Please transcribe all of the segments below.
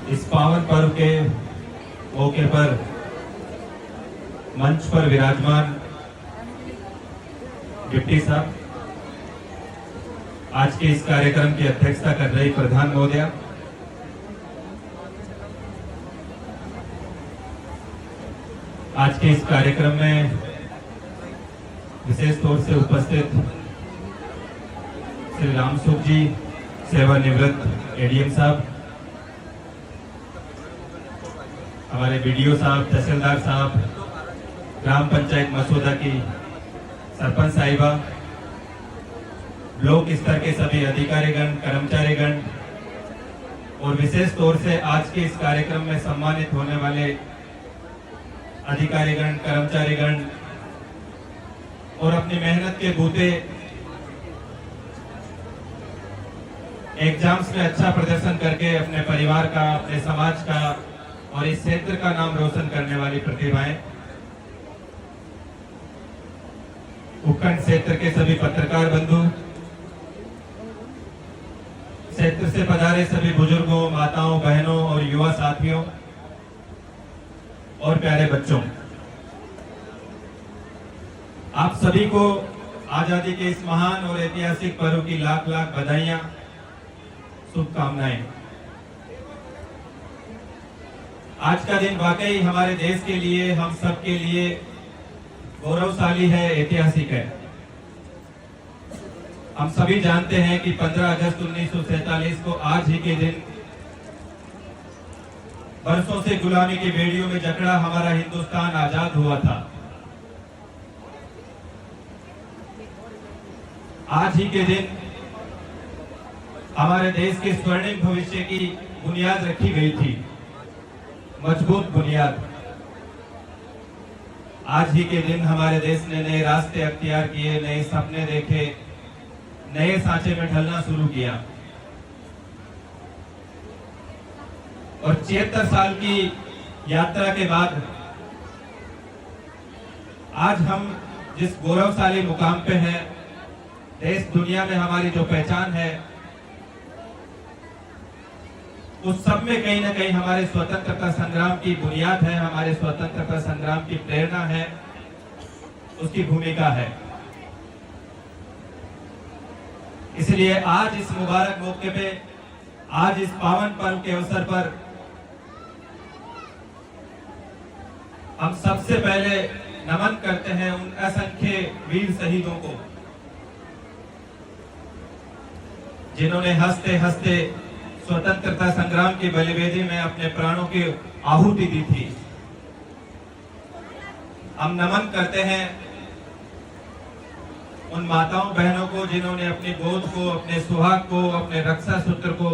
इस पावन पर्व के मौके पर मंच पर विराजमान डिप्टी साहब, आज के इस कार्यक्रम की अध्यक्षता कर रही प्रधान महोदया, आज के इस कार्यक्रम में विशेष तौर से उपस्थित श्री रामसुख जी, सेवानिवृत्त एडीएम साहब, हमारे बीडीओ साहब, तहसीलदार साहब, ग्राम पंचायत मसूदा की सरपंच साहिबा, ब्लॉक स्तर के सभी अधिकारीगण, कर्मचारीगण और विशेष तौर से आज के इस कार्यक्रम में सम्मानित होने वाले अधिकारीगण, कर्मचारीगण और अपनी मेहनत के बूते एग्जाम्स में अच्छा प्रदर्शन करके अपने परिवार का, अपने समाज का और इस क्षेत्र का नाम रोशन करने वाली प्रतिभाएं, उपखंड क्षेत्र के सभी पत्रकार बंधु, क्षेत्र से पधारे सभी बुजुर्गों, माताओं, बहनों और युवा साथियों और प्यारे बच्चों, आप सभी को आजादी के इस महान और ऐतिहासिक पर्व की लाख लाख बधाइयां, शुभकामनाएं। आज का दिन वाकई हमारे देश के लिए, हम सब के लिए गौरवशाली है, ऐतिहासिक है। हम सभी जानते हैं कि 15 अगस्त 1947 को आज ही के दिन बरसों से गुलामी की बेड़ियों में जकड़ा हमारा हिंदुस्तान आजाद हुआ था। आज ही के दिन हमारे देश के स्वर्णिम भविष्य की बुनियाद रखी गई थी, मजबूत बुनियाद। आज ही के दिन हमारे देश ने नए रास्ते अख्तियार किए, नए सपने देखे, नए सांचे में ढलना शुरू किया और 76 साल की यात्रा के बाद आज हम जिस गौरवशाली मुकाम पे हैं, देश दुनिया में हमारी जो पहचान है, उस सब में कहीं ना कहीं हमारे स्वतंत्रता संग्राम की बुनियाद है, हमारे स्वतंत्रता संग्राम की प्रेरणा है, उसकी भूमिका है। इसलिए आज इस मुबारक मौके पे, आज इस पावन पर्व के अवसर पर हम सबसे पहले नमन करते हैं उन असंख्य वीर शहीदों को जिन्होंने हंसते हंसते स्वतंत्रता संग्राम की बलिवेदी में अपने प्राणों की आहुति दी थी। हम नमन करते हैं उन माताओं बहनों को जिन्होंने अपनी गोद को, अपने सुहाग को, अपने रक्षा सूत्र को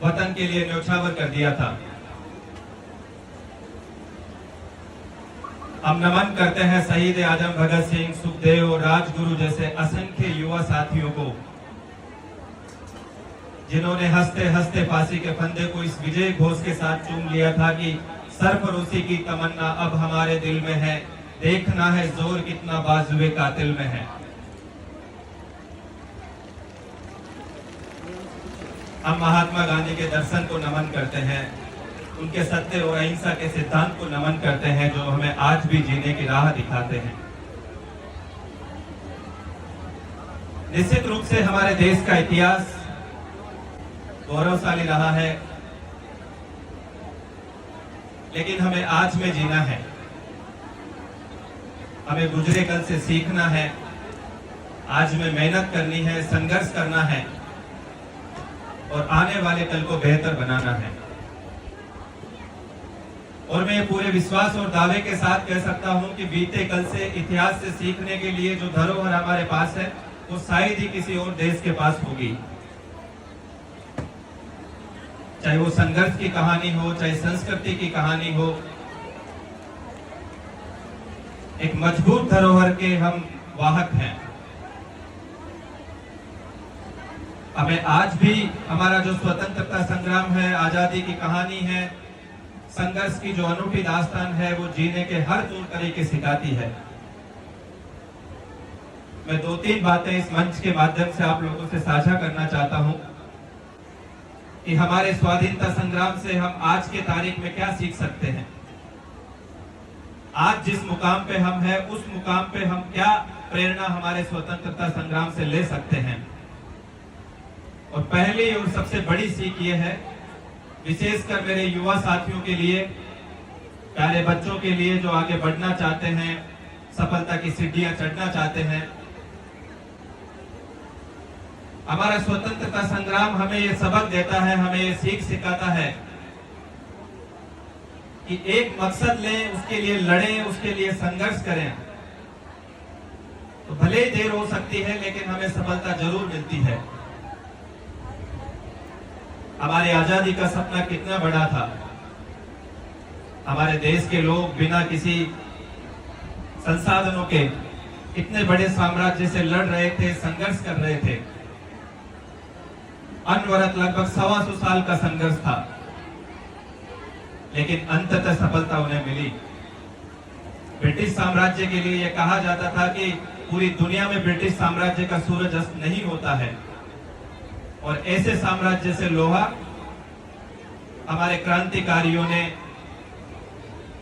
वतन के लिए न्यौछावर कर दिया था। हम नमन करते हैं शहीद आजम भगत सिंह, सुखदेव और राजगुरु जैसे असंख्य युवा साथियों को जिन्होंने हंसते हंसते फांसी के फंदे को इस विजय घोष के साथ चूम लिया था कि सरफरोशी की तमन्ना अब हमारे दिल में है, देखना है जोर कितना बाजुए कातिल में है। हम महात्मा गांधी के दर्शन को नमन करते हैं, उनके सत्य और अहिंसा के सिद्धांत को नमन करते हैं जो हमें आज भी जीने की राह दिखाते हैं। निश्चित रूप से हमारे देश का इतिहास गौरवशाली रहा है, लेकिन हमें आज में जीना है, हमें गुजरे कल से सीखना है, आज में मेहनत करनी है, संघर्ष करना है और आने वाले कल को बेहतर बनाना है। और मैं पूरे विश्वास और दावे के साथ कह सकता हूं कि बीते कल से, इतिहास से सीखने के लिए जो धरोहर हमारे पास है, वो शायद ही किसी और देश के पास होगी। चाहे वो संघर्ष की कहानी हो, चाहे संस्कृति की कहानी हो, एक मजबूत धरोहर के हम वाहक हैं। हमें आज भी हमारा जो स्वतंत्रता संग्राम है, आजादी की कहानी है, संघर्ष की जो अनूठी दास्तान है, वो जीने के हर तौर तरीके सिखाती है। मैं 2-3 बातें इस मंच के माध्यम से आप लोगों से साझा करना चाहता हूं। कि हमारे स्वाधीनता संग्राम से हम आज के तारीख में क्या सीख सकते हैं। आज जिस मुकाम पे हम हैं, उस मुकाम पे हम क्या प्रेरणा हमारे स्वतंत्रता संग्राम से ले सकते हैं। और पहली और सबसे बड़ी सीख ये है, विशेषकर मेरे युवा साथियों के लिए, प्यारे बच्चों के लिए जो आगे बढ़ना चाहते हैं, सफलता की सीढ़ियां चढ़ना चाहते हैं। हमारा स्वतंत्रता संग्राम हमें ये सबक देता है, हमें ये सीख सिखाता है कि एक मकसद लें, उसके लिए लड़ें, उसके लिए संघर्ष करें, तो भले ही देर हो सकती है लेकिन हमें सफलता जरूर मिलती है। हमारी आजादी का सपना कितना बड़ा था। हमारे देश के लोग बिना किसी संसाधनों के इतने बड़े साम्राज्य से लड़ रहे थे, संघर्ष कर रहे थे। अनवरत लगभग 125 साल का संघर्ष था, लेकिन अंततः सफलता उन्हें मिली। ब्रिटिश साम्राज्य के लिए यह कहा जाता था कि पूरी दुनिया में ब्रिटिश साम्राज्य का सूरज अस्त नहीं होता है, और ऐसे साम्राज्य से लोहा हमारे क्रांतिकारियों ने,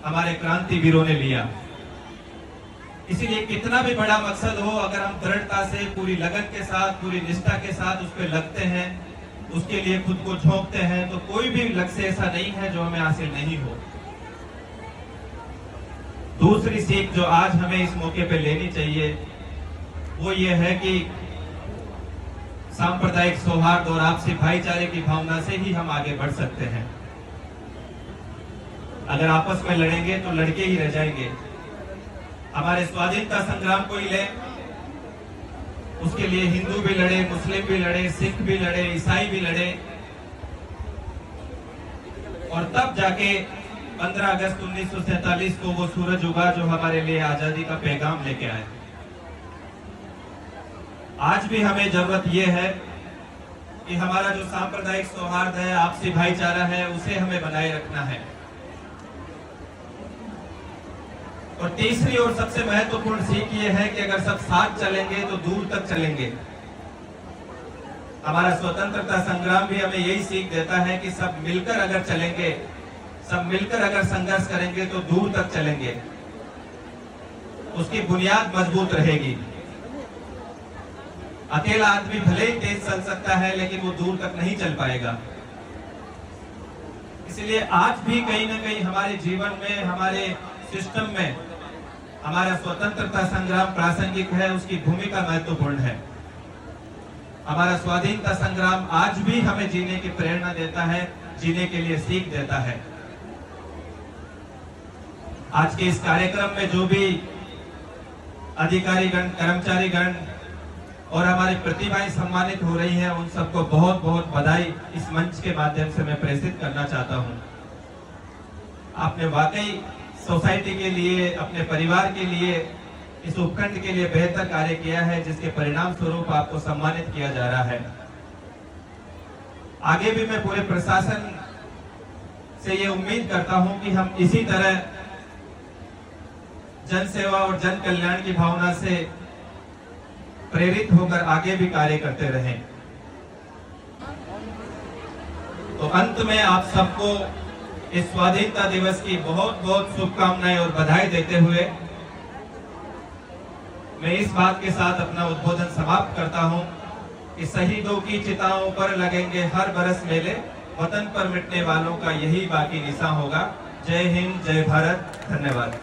हमारे क्रांतिवीरों ने लिया। इसीलिए कितना भी बड़ा मकसद हो, अगर हम दृढ़ता से, पूरी लगन के साथ, पूरी निष्ठा के साथ उस पर लगते हैं, उसके लिए खुद को झोंकते हैं, तो कोई भी लक्ष्य ऐसा नहीं है जो हमें हासिल नहीं हो। दूसरी सीख जो आज हमें इस मौके पे लेनी चाहिए वो ये है कि सांप्रदायिक सौहार्द और आपसी भाईचारे की भावना से ही हम आगे बढ़ सकते हैं। अगर आपस में लड़ेंगे तो लड़के ही रह जाएंगे। हमारे स्वाधीनता संग्राम को ही लें, उसके लिए हिंदू भी लड़े, मुस्लिम भी लड़े, सिख भी लड़े, ईसाई भी लड़े, और तब जाके 15 अगस्त 1947 को वो सूरज उगा जो हमारे लिए आजादी का पैगाम लेके आए। आज भी हमें जरूरत ये है कि हमारा जो सांप्रदायिक सौहार्द है, आपसी भाईचारा है, उसे हमें बनाए रखना है। और तीसरी और सबसे महत्वपूर्ण सीख ये है कि अगर सब साथ चलेंगे तो दूर तक चलेंगे। हमारा स्वतंत्रता संग्राम भी हमें यही सीख देता है कि सब मिलकर अगर चलेंगे, सब मिलकर अगर संघर्ष करेंगे तो दूर तक चलेंगे, उसकी बुनियाद मजबूत रहेगी। अकेला आदमी भले ही तेज चल सकता है लेकिन वो दूर तक नहीं चल पाएगा। इसलिए आज भी कहीं ना कहीं हमारे जीवन में, हमारे सिस्टम में हमारा स्वतंत्रता संग्राम प्रासंगिक है, उसकी भूमिका महत्वपूर्ण है। हमारा स्वाधीनता संग्राम आज भी हमें जीने की प्रेरणा देता है, जीने के लिए सीख देता है। आज के इस कार्यक्रम में जो भी अधिकारीगण, कर्मचारीगण और हमारी प्रतिभाएं सम्मानित हो रही हैं, उन सबको बहुत बहुत बधाई इस मंच के माध्यम से मैं प्रेषित करना चाहता हूं। आपने वाकई सोसाइटी के लिए, अपने परिवार के लिए, इस उपखंड के लिए बेहतर कार्य किया है, जिसके परिणाम स्वरूप आपको सम्मानित किया जा रहा है। आगे भी मैं पूरे प्रशासन से ये उम्मीद करता हूं कि हम इसी तरह जन सेवा और जन कल्याण की भावना से प्रेरित होकर आगे भी कार्य करते रहें। तो अंत में आप सबको इस स्वाधीनता दिवस की बहुत बहुत शुभकामनाएं और बधाई देते हुए मैं इस बात के साथ अपना उद्बोधन समाप्त करता हूं कि शहीदों की चिताओं पर लगेंगे हर बरस मेले, वतन पर मिटने वालों का यही बाकी निशान होगा। जय हिंद, जय भारत, धन्यवाद।